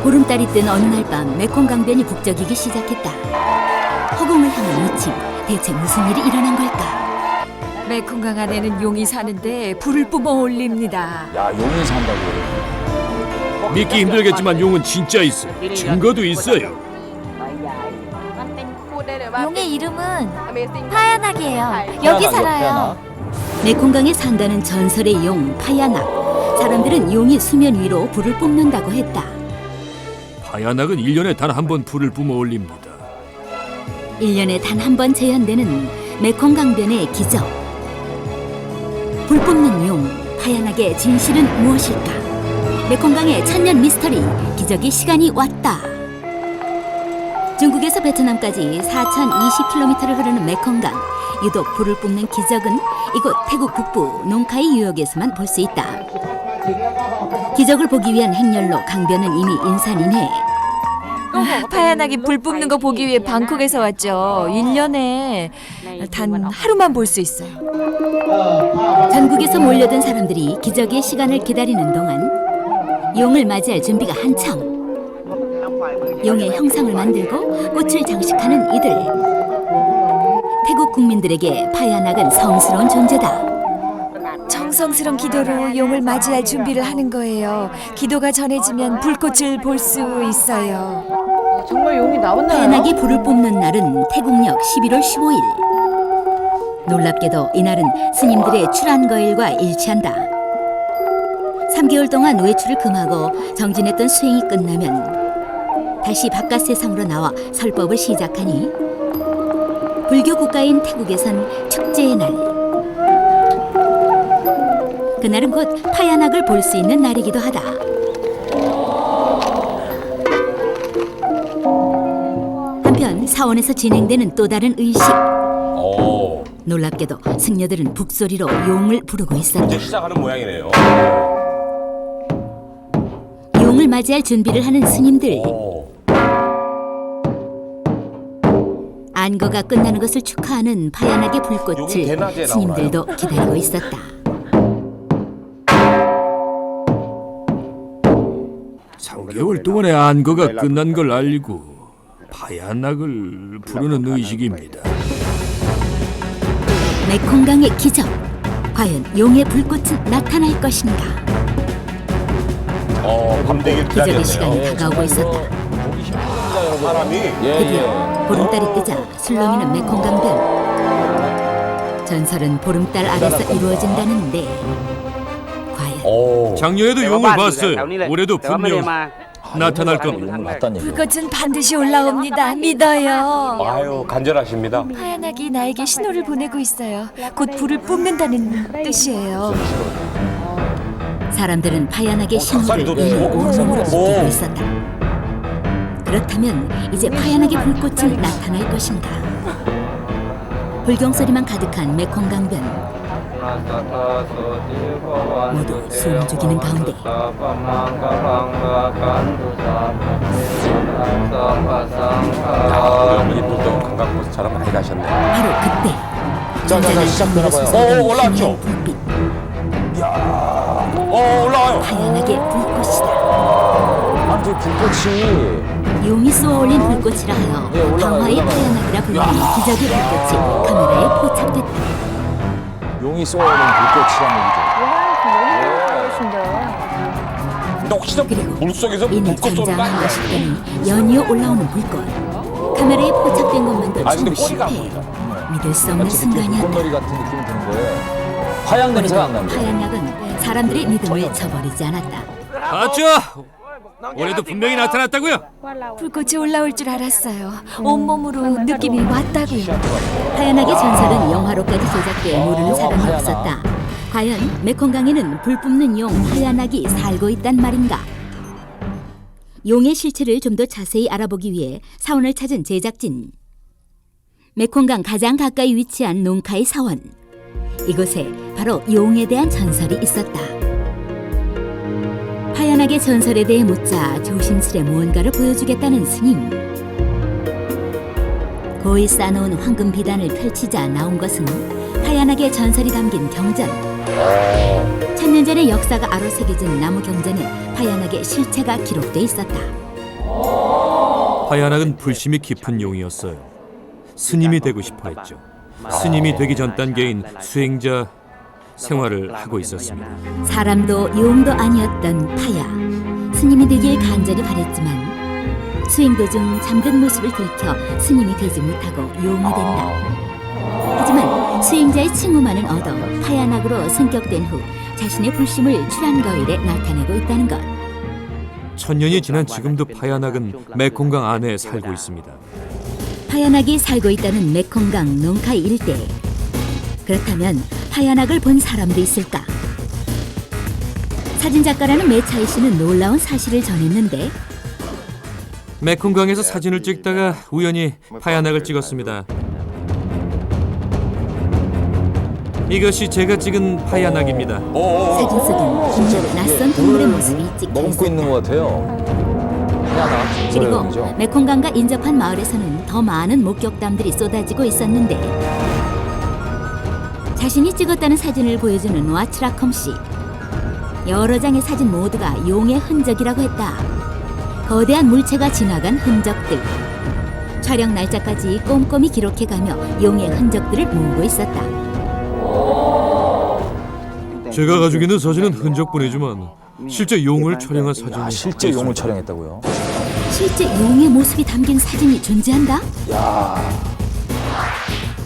보름달이 뜬 어느 날 밤 메콩강변이 북적이기 시작했다. 허공을 향한 무침, 대체 무슨 일이 일어난 걸까? 메콩강 안에는 용이 사는데 불을 뿜어 올립니다. 야, 용이 산다고. 믿기 힘들겠지만 용은 진짜 있어. 증거도 있어요. 용의 이름은 파야낙이에요. 여기 살아요. 메콩강에 산다는 전설의 용 파야낙. 사람들은 용이 수면 위로 불을 뿜는다고 했다. 파야낙은 1년에 단 한 번 불을 뿜어 올립니다. 1년에 단 한 번 재현되는 메콩강변의 기적. 불 뿜는 용 파야낙의 진실은 무엇일까? 메콩강의 천년 미스터리 기적의 시간이 왔다. 중국에서 베트남까지 4,020km를 흐르는 메콩강. 유독 불을 뿜는 기적은 이곳 태국 북부 농카이 유역에서만 볼 수 있다. 기적을 보기 위한 행렬로 강변은 이미 인산인해. 파야낙이 불 뿜는 거 보기 위해 방콕에서 왔죠. 1년에 단 하루만 볼 수 있어요. 전국에서 몰려든 사람들이 기적의 시간을 기다리는 동안 용을 맞이할 준비가 한창. 용의 형상을 만들고 꽃을 장식하는 이들. 태국 국민들에게 파야낙은 성스러운 존재다. 정성스러운 기도로 용을 맞이할 준비를 하는 거예요. 기도가 전해지면 불꽃을 볼 수 있어요. 정말 용이 나왔나요? 파야낙이 불을 뿜는 날은 태국력 11월 15일. 놀랍게도 이날은 스님들의 출안거일과 일치한다. 3개월 동안 외출을 금하고 정진했던 수행이 끝나면 다시 바깥 세상으로 나와 설법을 시작하니 불교 국가인 태국에선 축제의 날. 그날은 곧 파야낙을 볼 수 있는 날이기도 하다. 한편 사원에서 진행되는 또 다른 의식. 놀랍게도 승려들은 북소리로 용을 부르고 있었다. 이제 시작하는 모양이네요. 용을 맞이할 준비를 하는 스님들. 안거가 끝나는 것을 축하하는 파야낙의 불꽃을 스님들도 기다리고 있었다. 3개월 동안의 안거가 끝난 걸 알고 파야낙을 부르는 의식입니다. 메콩강의 기적. 과연 용의 불꽃은 나타날 것인가? 밤 되길 기다렸네요. 기적의 시간이 다가오고 있었다. 사람이 드디어 보름달이 뜨자 술렁이는 메콩강변. 전설은 보름달 아래서 이루어진다는데 과연 작년에도 용을 봤어요. 올해도 분명 나타날 겁니다. 용을 봤다는 얘기예요. 불꽃은 반드시 올라옵니다. 믿어요. 아유, 간절하십니다. 파야낙이 나에게 신호를 보내고 있어요. 곧 불을 뿜는다는 뜻이에요. 사람들은 파야낙의 신호를 닭살이 이미 돋네. 온몸으로 느끼고 있었다. 그렇다면 이제 파야낙의 불꽃은 나타날 것인가? 불경소리만 가득한 메콩강변. 모두 숨 죽이는 가운데 우리 어머님들도 관광버스처럼 많이 가셨네. 바로 그때 자, 시작되나 봐요. 올라왔죠? 불빛. 올라와요. 파야낙의 불꽃이다. 아니, 저 불꽃이. 용이 쏘아올린 불꽃이라 하여 강화의 파야낙이라 불리는 기적의 불꽃이 카메라에 포착됐다. 용이 쏘아오는 불꽃이라는 얘기죠. 근데 혹시 저 그리고 물속에서 이내 불꽃 쏘는 거 잔잔한 아니야? 것이 연이어 올라오는 불꽃. 카메라에 포착된 것만도 아니, 근데 좀 꼬리가 안 실패. 보인다. 믿을 수 없는 순간이었다. 꽃놀이 같은 느낌이 드는 거예요. 화양 냄새가 안 나는데. 파야낙은 사람들의 믿음을 저버리지 않았다. 봤죠? 올해도 분명히 나타났다고요. 불꽃이 올라올 줄 알았어요. 온몸으로 느낌이 왔다고요. 파야낙의 전설은 영화로까지 제작돼 모르는 사람이 없었다. 과연 메콩강에는 불 뿜는 용 파야낙이 살고 있단 말인가? 용의 실체를 좀 더 자세히 알아보기 위해 사원을 찾은 제작진. 메콩강 가장 가까이 위치한 농카이 사원. 이곳에 바로 용에 대한 전설이 있었다. 파야낙의 전설에 대해 묻자 조심스레 무언가를 보여주겠다는 스님. 고이 쌓아놓은 황금 비단을 펼치자 나온 것은 파야낙의 전설이 담긴 경전. 1000년 전의 역사가 아로 새겨진 나무 경전에 파야낙의 실체가 기록돼 있었다. 하얀악은 불심이 깊은 용이었어요. 스님이 되고 싶어 했죠. 스님이 되기 전 단계인 수행자 생활을 하고 있었습니다. 사람도 용도 아니었던 파야. 스님이 되길 간절히 바랬지만 수행 도중 잠든 모습을 들켜 스님이 되지 못하고 용이 된다. 하지만 수행자의 칭호만은 얻어 파야낙으로 승격된 후 자신의 불심을 출한거일에 나타내고 있다는 것. 천년이 지난 지금도 파야낙은 메콩강 안에 살고 있습니다. 파야낙이 살고 있다는 메콩강 농카이 일대에 그렇다면 파야낙을 본 사람도 있을까? 사진작가라는 메차이 씨는 놀라운 사실을 전했는데 메콩강에서 사진을 찍다가 우연히 파야낙을 찍었습니다. 이것이 제가 찍은 파야낙입니다. 사진 속엔 낯선 동물의 모습이 찍혀 머금고 있는 있었다. 것 같아요. 하얀악 그리고 전설용이죠. 메콩강과 인접한 마을에서는 더 많은 목격담들이 쏟아지고 있었는데 자신이 찍었다는 사진을 보여주는 와츠라컴 씨. 여러 장의 사진 모두가 용의 흔적이라고 했다. 거대한 물체가 지나간 흔적들. 촬영 날짜까지 꼼꼼히 기록해가며 용의 흔적들을 모으고 있었다. 제가 가지고 있는 사진은 흔적뿐이지만 실제 용을 촬영한 사진이 실제 용을 촬영했다고요? 실제 용의 모습이 담긴 사진이 존재한다?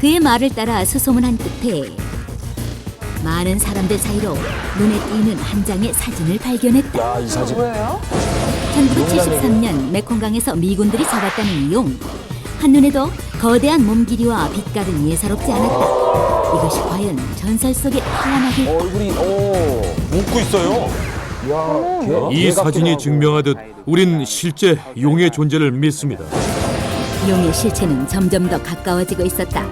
그의 말을 따라 수소문한 끝에 많은 사람들 사이로 눈에 띄는 한 장의 사진을 발견했다. 야, 이 사진. 뭐예요? 1973년 메콩강에서 미군들이 잡았다는 용. 한눈에도 거대한 몸길이와 빛깔은 예사롭지 않았다. 이것이 과연 전설 속의 하얀악일까? 얼굴이 웃고 있어요. 야, 이 사진이 증명하듯 우린 실제 용의 존재를 믿습니다. 용의 실체는 점점 더 가까워지고 있었다.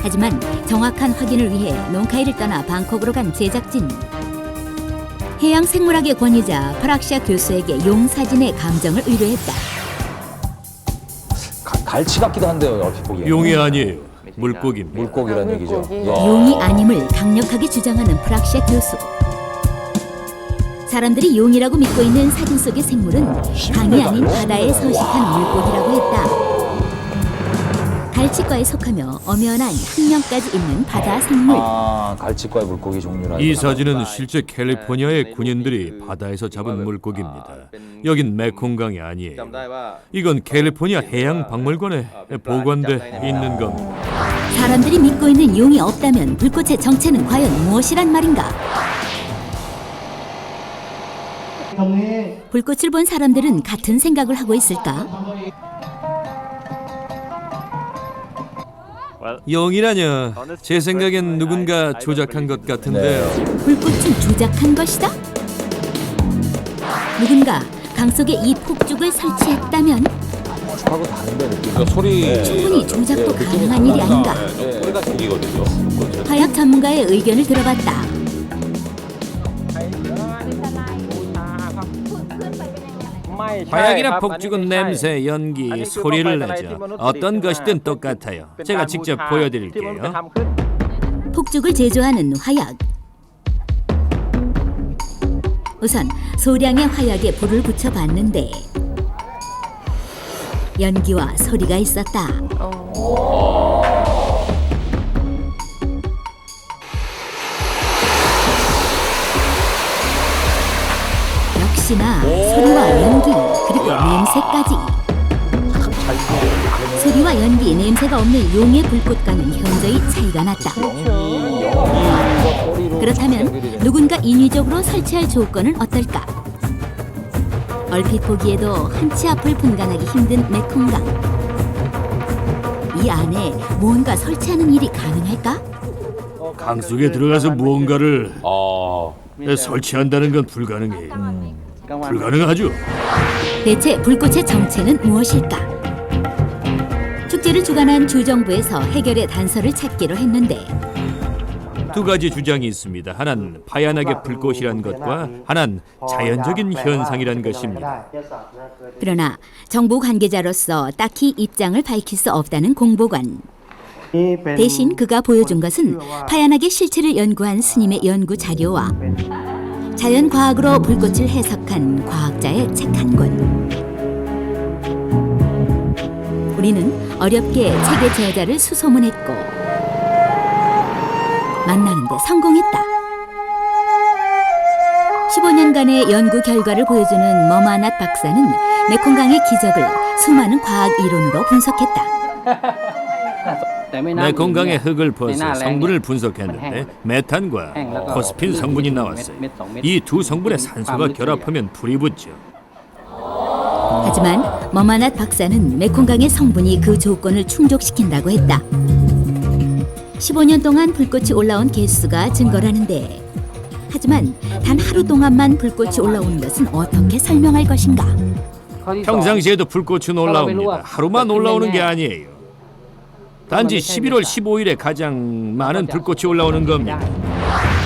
하지만 정확한 확인을 위해 농카이를 떠나 방콕으로 간 제작진. 해양 생물학의 권위자 프락시아 교수에게 용 사진의 감정을 의뢰했다. 갈치 같기도 한데요, 얼핏 보기에. 용이 아니에요. 물고기입니다. 물고기란 얘기죠. 물고기. 용이 아님을 강력하게 주장하는 프락시아 교수. 사람들이 용이라고 믿고 있는 사진 속의 생물은 강이 아닌 바다에 서식한 물고기라고 했다. 갈치과에 속하며 엄연한 학명까지 있는 바다 생물. 갈치과의 물고기 종류라. 이 사진은 실제 캘리포니아의 군인들이 바다에서 잡은 물고기입니다. 여긴 메콩강이 아니에요. 이건 캘리포니아 해양박물관에 보관돼 있는 겁니다. 사람들이 믿고 있는 용이 없다면 불꽃의 정체는 과연 무엇이란 말인가? 불꽃을 본 사람들은 같은 생각을 하고 있을까? 용이라뇨. 제 생각엔 누군가 조작한 것 같은데요. 불꽃은 조작한 것이다? 누군가 강 속에 이 폭죽을 설치했다면 하고 다른데 느낌. 소리. 충분히 조작도 가능한 일이 아닌가? 소리가 들리거든요. 화약 전문가의 의견을 들어봤다. 화약이나 폭죽은 냄새, 연기, 소리를 내죠. 어떤 것이든 똑같아요. 제가 직접 보여드릴게요. 폭죽을 제조하는 화약. 우선 소량의 화약에 불을 붙여봤는데 연기와 소리가 있었다. 역시나 소리와 연기 그리고 냄새까지. 소리와 연기, 냄새가 없는 용의 불꽃과는 현저히 차이가 났다. 그렇다면 누군가 인위적으로 설치할 조건은 어떨까? 얼핏 보기에도 한치 앞을 분간하기 힘든 메콩강. 이 안에 무언가 설치하는 일이 가능할까? 강 속에 들어가서 무언가를 설치한다는 건 불가능해요. 불가능하죠. 대체 불꽃의 정체는 무엇일까? 축제를 주관한 주정부에서 해결의 단서를 찾기로 했는데 두 가지 주장이 있습니다. 하나는 파야낙의 불꽃이란 것과 하나는 자연적인 현상이란 것입니다. 그러나 정부 관계자로서 딱히 입장을 밝힐 수 없다는 공보관. 대신 그가 보여준 것은 파야낙의 실체를 연구한 스님의 연구 자료와 자연과학으로 불꽃을 해석한 과학자의 책 한 권. 우리는 어렵게 책의 저자를 수소문했고 만나는데 성공했다. 15년간의 연구 결과를 보여주는 머마낫 박사는 메콩강의 기적을 수많은 과학 이론으로 분석했다. 메콩강의 흙을 벗어 성분을 분석했는데 메탄과 포스핀 성분이 나왔어요. 이 두 성분의 산소가 결합하면 불이 붙죠. 하지만 머마낫 박사는 메콩강의 성분이 그 조건을 충족시킨다고 했다. 15년 동안 불꽃이 올라온 개수가 증거라는데 하지만 단 하루 동안만 불꽃이 올라오는 것은 어떻게 설명할 것인가? 평상시에도 불꽃은 올라옵니다. 하루만 올라오는 게 아니에요. 단지 11월 15일에 가장 많은 불꽃이 올라오는 겁니다.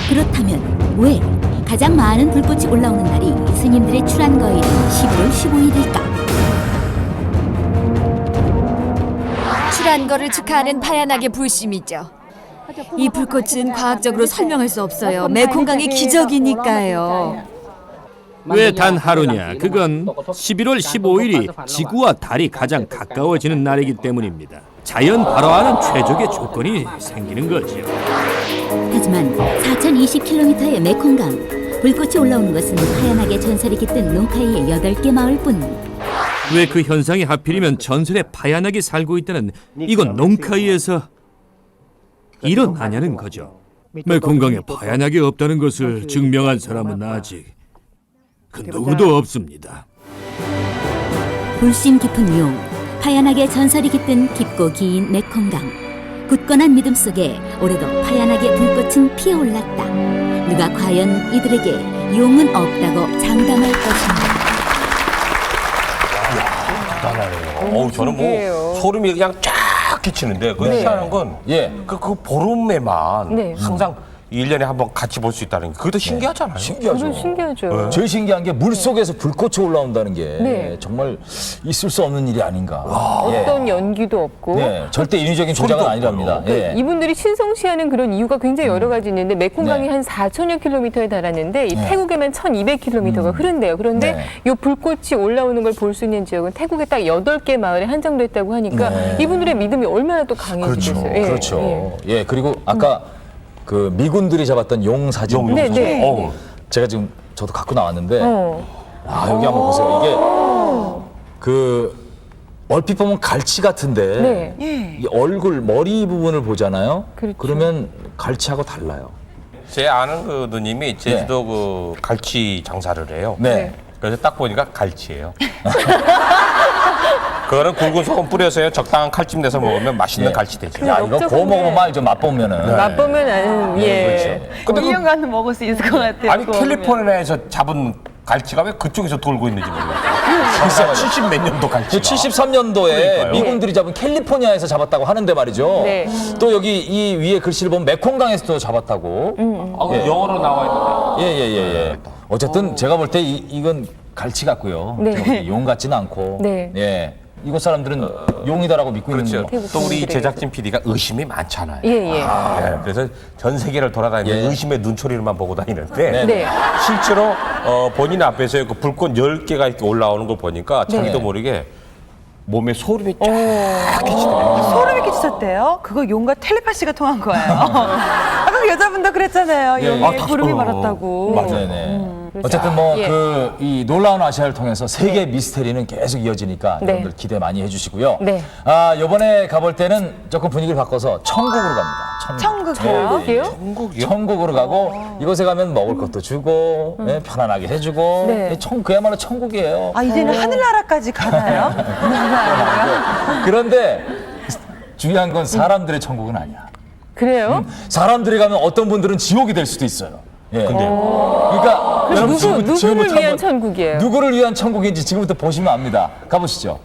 그렇다면 왜 가장 많은 불꽃이 올라오는 날이 스님들의 출안거일인 11월 15일일까? 출한 거를 축하하는 파야나게 불심이죠. 이 불꽃은 과학적으로 설명할 수 없어요. 메콩강의 기적이니까요. 왜 단 하루냐? 그건 11월 15일이 지구와 달이 가장 가까워지는 날이기 때문입니다. 자연 발화하는 최적의 조건이 생기는 거죠. 하지만 4,020km의 메콩강 불꽃이 올라오는 것은 하얀하게 전설이 깃든 농카이의 8개 마을뿐. 왜 그 현상이 하필이면 전설의 파야나게 살고 있다는 이건 농카이에서 일어나냐는 거죠. 메콩강에 파야나게 없다는 것을 증명한 사람은 아직 그 누구도 없습니다. 불심 깊은 용, 파야나게 전설이 깃든 깊고 긴 메콩강. 굳건한 믿음 속에 올해도 파야나게 불꽃은 피어올랐다. 누가 과연 이들에게 용은 없다고 장담할 것인가? 어우, 저는 뭐 소름이 그냥 쫙 끼치는데 그 희한한 건 그 보름에만 항상 1년에 한 번 같이 볼 수 있다는 게 그것도 신기하잖아요. 신기하죠. 신기하죠. 제일 신기한 게 물속에서 불꽃이 올라온다는 게 정말 있을 수 없는 일이 아닌가. 어떤 연기도 없고. 절대 인위적인 조작은 아니랍니다. 이분들이 신성시하는 그런 이유가 굉장히 여러 가지 있는데 메콩강이 한 4,000여 킬로미터에 달하는데 이 태국에만 1,200km가 흐른대요. 그런데 이 불꽃이 올라오는 걸 볼 수 있는 지역은 태국에 딱 8개 마을에 한정됐다고 하니까 이분들의 믿음이 얼마나 또 강해지겠어요. 그렇죠. 그리고 아까 그 미군들이 잡았던 용 사진. 제가 지금 저도 갖고 나왔는데 여기 한번 보세요. 이게 그 얼핏 보면 갈치 같은데 이 얼굴 머리 부분을 보잖아요. 그렇죠. 그러면 갈치하고 달라요. 제 아는 그 누님이 제주도 그 갈치 장사를 해요. 그래서 딱 보니까 갈치예요. 그거는 굵은 소금 뿌려서요. 적당한 칼집 내서 먹으면 맛있는 갈치 되죠. 야, 이거 구워 먹으면 알죠. 맛보면은. 맛보면 아는 근데 1년간은 먹을 수 있을 것 같아요. 아니 캘리포니아에서 잡은 갈치가 왜 그쪽에서 돌고 있는지 모르겠어요. 70 몇 년도 갈치가. 73년도에 그러니까요. 미군들이 잡은 캘리포니아에서 잡았다고 하는데 말이죠. 또 여기 이 위에 글씨를 보면 메콩강에서도 잡았다고. 영어로 나와 있는데. 어쨌든 제가 볼 때 이건 갈치 같고요. 용 같지는 않고. 이곳 사람들은 용이다라고 믿고 있는 그렇죠. 거. 또 우리 제작진 PD가 의심이 많잖아요. 그래서 전 세계를 돌아다니면서 의심의 눈초리를만 보고 다니는데 실제로 본인 앞에서 그 불꽃 10개가 이렇게 올라오는 걸 보니까 자기도 모르게 몸에 소름이 쫙 끼치더라고요. 소름이 끼치셨대요? 그거 용과 텔레파시가 통한 거예요. 아까 여자분도 그랬잖아요. 용에 구름이 말았다고. 맞아요. 어쨌든 뭐 그 이 놀라운 아시아를 통해서 세계 미스테리는 계속 이어지니까 여러분들 기대 많이 해주시고요. 이번에 가볼 때는 조금 분위기를 바꿔서 천국으로 갑니다. 천국이요? 천국으로 가고 이곳에 가면 먹을 것도 주고 편안하게 해주고 그야말로 천국이에요. 이제는 하늘나라까지 가나요? 그런데 중요한 건 사람들의 천국은 아니야. 그래요? 사람들이 가면 어떤 분들은 지옥이 될 수도 있어요. 그러니까 여러분 누구를 위한 천국이에요? 누구를 위한 천국인지 지금부터 보시면 압니다. 가보시죠.